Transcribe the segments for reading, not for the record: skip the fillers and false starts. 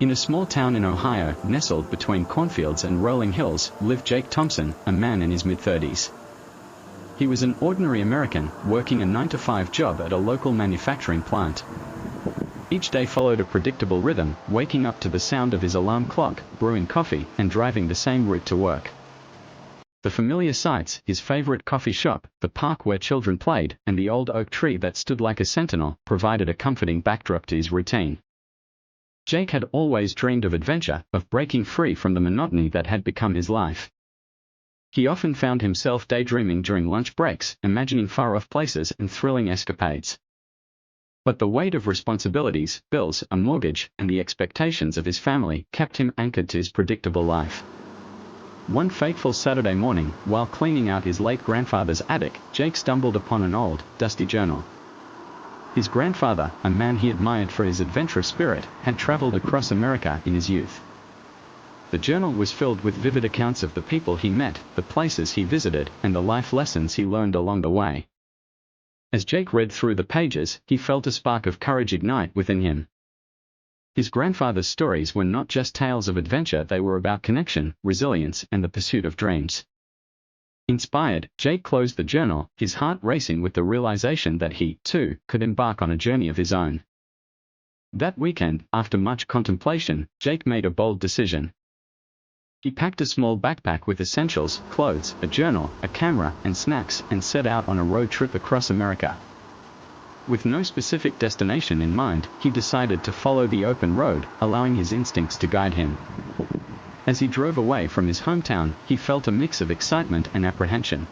In a small town in Ohio, nestled between cornfields and rolling hills, lived Jake Thompson, a man in his mid-30s. He was an ordinary American, working a 9-to-5 job at a local manufacturing plant. Each day followed a predictable rhythm, waking up to the sound of his alarm clock, brewing coffee, and driving the same route to work. The familiar sights, his favorite coffee shop, the park where children played, and the old oak tree that stood like a sentinel, provided a comforting backdrop to his routine. Jake had always dreamed of adventure, of breaking free from the monotony that had become his life. He often found himself daydreaming during lunch breaks, imagining far-off places and thrilling escapades. But the weight of responsibilities, bills, a mortgage, and the expectations of his family kept him anchored to his predictable life. One fateful Saturday morning, while cleaning out his late grandfather's attic, Jake stumbled upon an old, dusty journal. His grandfather, a man he admired for his adventurous spirit, had traveled across America in his youth. The journal was filled with vivid accounts of the people he met, the places he visited, and the life lessons he learned along the way. As Jake read through the pages, he felt a spark of courage ignite within him. His grandfather's stories were not just tales of adventure, they were about connection, resilience, and the pursuit of dreams. Inspired, Jake closed the journal, his heart racing with the realization that he, too, could embark on a journey of his own. That weekend, after much contemplation, Jake made a bold decision. He packed a small backpack with essentials, clothes, a journal, a camera, and snacks, and set out on a road trip across America. With no specific destination in mind, he decided to follow the open road, allowing his instincts to guide him. As he drove away from his hometown, he felt a mix of excitement and apprehension.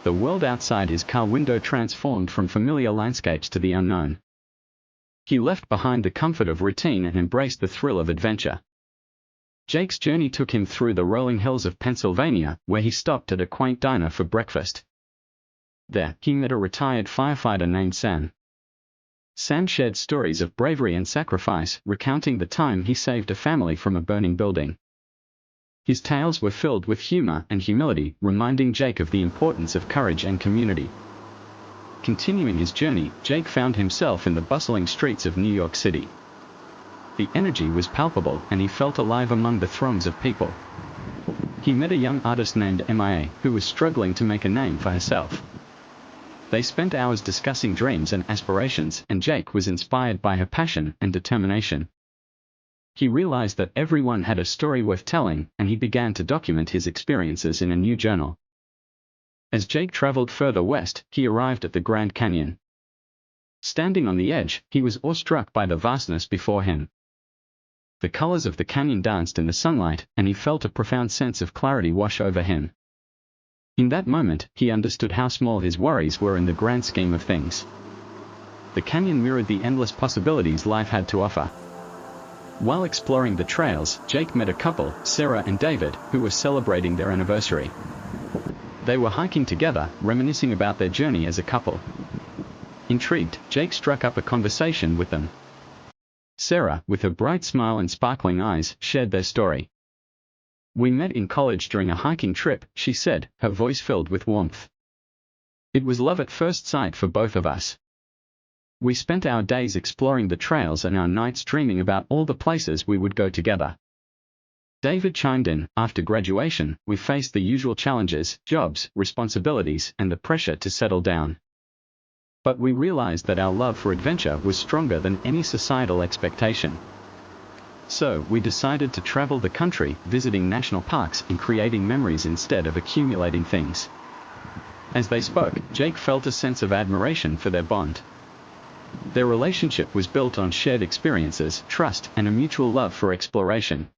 The world outside his car window transformed from familiar landscapes to the unknown. He left behind the comfort of routine and embraced the thrill of adventure. Jake's journey took him through the rolling hills of Pennsylvania, where he stopped at a quaint diner for breakfast. There, he met a retired firefighter named Sam. Sam shared stories of bravery and sacrifice, recounting the time he saved a family from a burning building. His tales were filled with humor and humility, reminding Jake of the importance of courage and community. Continuing his journey, Jake found himself in the bustling streets of New York City. The energy was palpable, and he felt alive among the throngs of people. He met a young artist named Mia, who was struggling to make a name for herself. They spent hours discussing dreams and aspirations, and Jake was inspired by her passion and determination. He realized that everyone had a story worth telling, and he began to document his experiences in a new journal. As Jake traveled further west, he arrived at the Grand Canyon. Standing on the edge, he was awestruck by the vastness before him. The colors of the canyon danced in the sunlight, and he felt a profound sense of clarity wash over him. In that moment, he understood how small his worries were in the grand scheme of things. The canyon mirrored the endless possibilities life had to offer. While exploring the trails, Jake met a couple, Sarah and David, who were celebrating their anniversary. They were hiking together, reminiscing about their journey as a couple. Intrigued, Jake struck up a conversation with them. Sarah, with her bright smile and sparkling eyes, shared their story. "We met in college during a hiking trip," she said, her voice filled with warmth. "It was love at first sight for both of us. We spent our days exploring the trails and our nights dreaming about all the places we would go together." David chimed in, "After graduation, we faced the usual challenges, jobs, responsibilities, and the pressure to settle down. But we realized that our love for adventure was stronger than any societal expectation. So, we decided to travel the country, visiting national parks and creating memories instead of accumulating things." As they spoke, Jake felt a sense of admiration for their bond. Their relationship was built on shared experiences, trust, and a mutual love for exploration.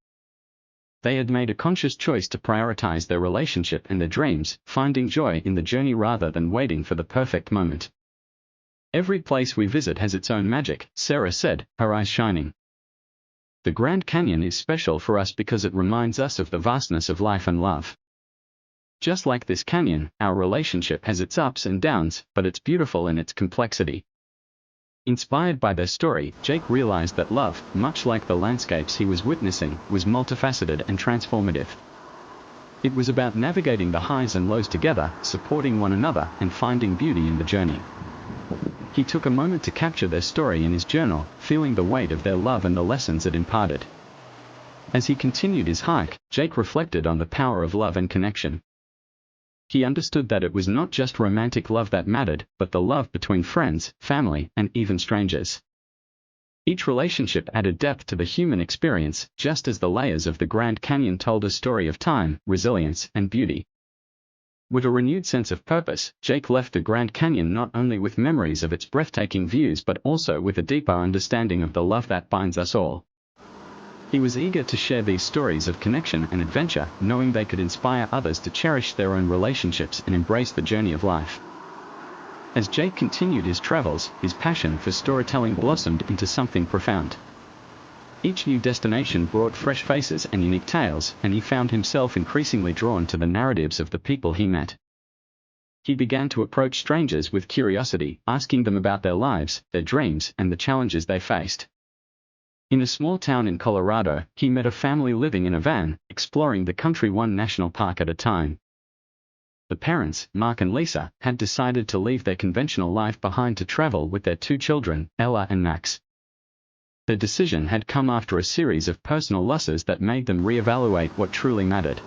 They had made a conscious choice to prioritize their relationship and their dreams, finding joy in the journey rather than waiting for the perfect moment. "Every place we visit has its own magic," Sarah said, her eyes shining. "The Grand Canyon is special for us because it reminds us of the vastness of life and love. Just like this canyon, our relationship has its ups and downs, but it's beautiful in its complexity." Inspired by their story, Jake realized that love, much like the landscapes he was witnessing, was multifaceted and transformative. It was about navigating the highs and lows together, supporting one another, and finding beauty in the journey. He took a moment to capture their story in his journal, feeling the weight of their love and the lessons it imparted. As he continued his hike, Jake reflected on the power of love and connection. He understood that it was not just romantic love that mattered, but the love between friends, family, and even strangers. Each relationship added depth to the human experience, just as the layers of the Grand Canyon told a story of time, resilience, and beauty. With a renewed sense of purpose, Jake left the Grand Canyon not only with memories of its breathtaking views but also with a deeper understanding of the love that binds us all. He was eager to share these stories of connection and adventure, knowing they could inspire others to cherish their own relationships and embrace the journey of life. As Jake continued his travels, his passion for storytelling blossomed into something profound. Each new destination brought fresh faces and unique tales, and he found himself increasingly drawn to the narratives of the people he met. He began to approach strangers with curiosity, asking them about their lives, their dreams, and the challenges they faced. In a small town in Colorado, he met a family living in a van, exploring the country one national park at a time. The parents, Mark and Lisa, had decided to leave their conventional life behind to travel with their 2 children, Ella and Max. Their decision had come after a series of personal losses that made them reevaluate what truly mattered.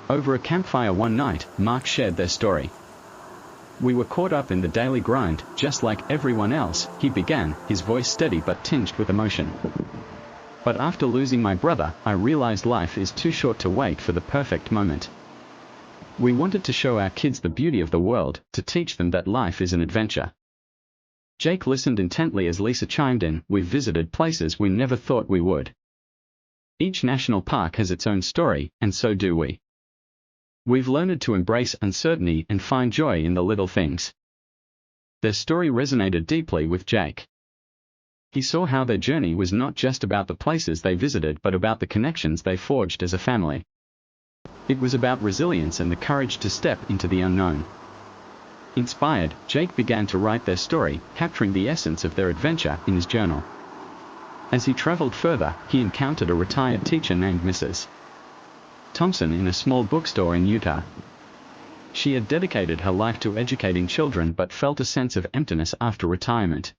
Over a campfire one night, Mark shared their story. "We were caught up in the daily grind, just like everyone else," he began, his voice steady but tinged with emotion. "But after losing my brother, I realized life is too short to wait for the perfect moment. We wanted to show our kids the beauty of the world, to teach them that life is an adventure." Jake listened intently as Lisa chimed in, "We've visited places we never thought we would. Each national park has its own story, and so do we. We've learned to embrace uncertainty and find joy in the little things." Their story resonated deeply with Jake. He saw how their journey was not just about the places they visited but about the connections they forged as a family. It was about resilience and the courage to step into the unknown. Inspired, Jake began to write their story, capturing the essence of their adventure in his journal. As he traveled further, he encountered a retired teacher named Mrs. Thompson in a small bookstore in Utah. She had dedicated her life to educating children but felt a sense of emptiness after retirement.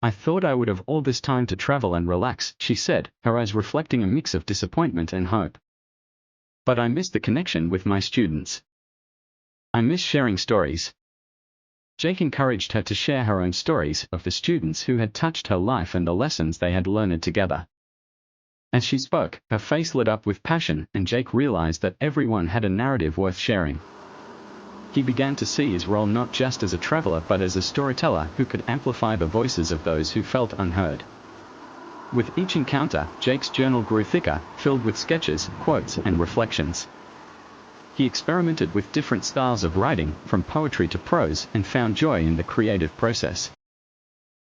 "I thought I would have all this time to travel and relax," she said, her eyes reflecting a mix of disappointment and hope. "But I miss the connection with my students. I miss sharing stories." Jake encouraged her to share her own stories of the students who had touched her life and the lessons they had learned together. As she spoke, her face lit up with passion, and Jake realized that everyone had a narrative worth sharing. He began to see his role not just as a traveler but as a storyteller who could amplify the voices of those who felt unheard. With each encounter, Jake's journal grew thicker, filled with sketches, quotes, and reflections. He experimented with different styles of writing, from poetry to prose, and found joy in the creative process.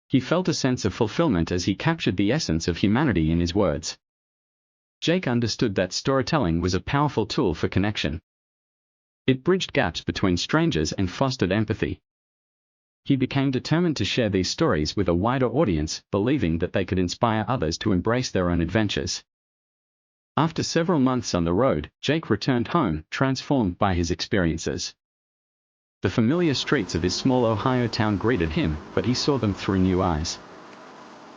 He felt a sense of fulfillment as he captured the essence of humanity in his words. Jake understood that storytelling was a powerful tool for connection. It bridged gaps between strangers and fostered empathy. He became determined to share these stories with a wider audience, believing that they could inspire others to embrace their own adventures. After several months on the road, Jake returned home, transformed by his experiences. The familiar streets of his small Ohio town greeted him, but he saw them through new eyes.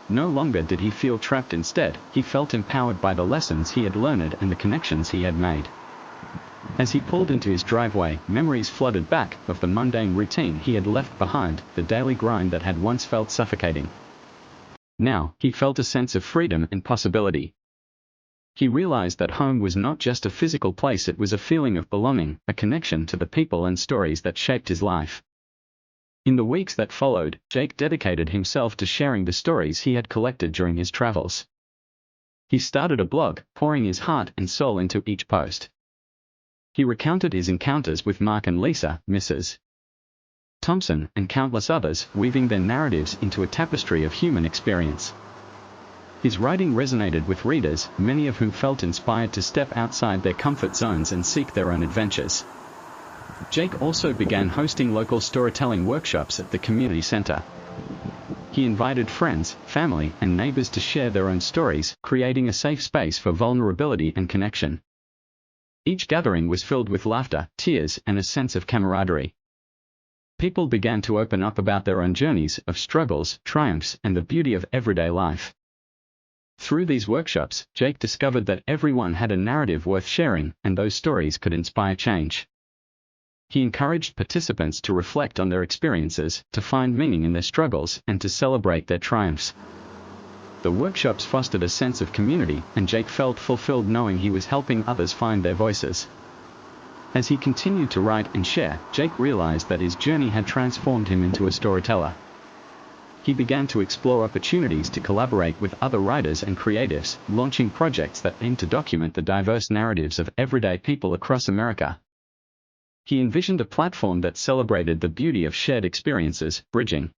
No longer did he feel trapped. Instead, he felt empowered by the lessons he had learned and the connections he had made. As he pulled into his driveway, memories flooded back of the mundane routine he had left behind, the daily grind that had once felt suffocating. Now, he felt a sense of freedom and possibility. He realized that home was not just a physical place, it was a feeling of belonging, a connection to the people and stories that shaped his life. In the weeks that followed, Jake dedicated himself to sharing the stories he had collected during his travels. He started a blog, pouring his heart and soul into each post. He recounted his encounters with Mark and Lisa, Mrs. Thompson, and countless others, weaving their narratives into a tapestry of human experience. His writing resonated with readers, many of whom felt inspired to step outside their comfort zones and seek their own adventures. Jake also began hosting local storytelling workshops at the community center. He invited friends, family, and neighbors to share their own stories, creating a safe space for vulnerability and connection. Each gathering was filled with laughter, tears, and a sense of camaraderie. People began to open up about their own journeys of struggles, triumphs, and the beauty of everyday life. Through these workshops, Jake discovered that everyone had a narrative worth sharing, and those stories could inspire change. He encouraged participants to reflect on their experiences, to find meaning in their struggles, and to celebrate their triumphs. The workshops fostered a sense of community, and Jake felt fulfilled knowing he was helping others find their voices. As he continued to write and share, Jake realized that his journey had transformed him into a storyteller. He began to explore opportunities to collaborate with other writers and creatives, launching projects that aimed to document the diverse narratives of everyday people across America. He envisioned a platform that celebrated the beauty of shared experiences, bridging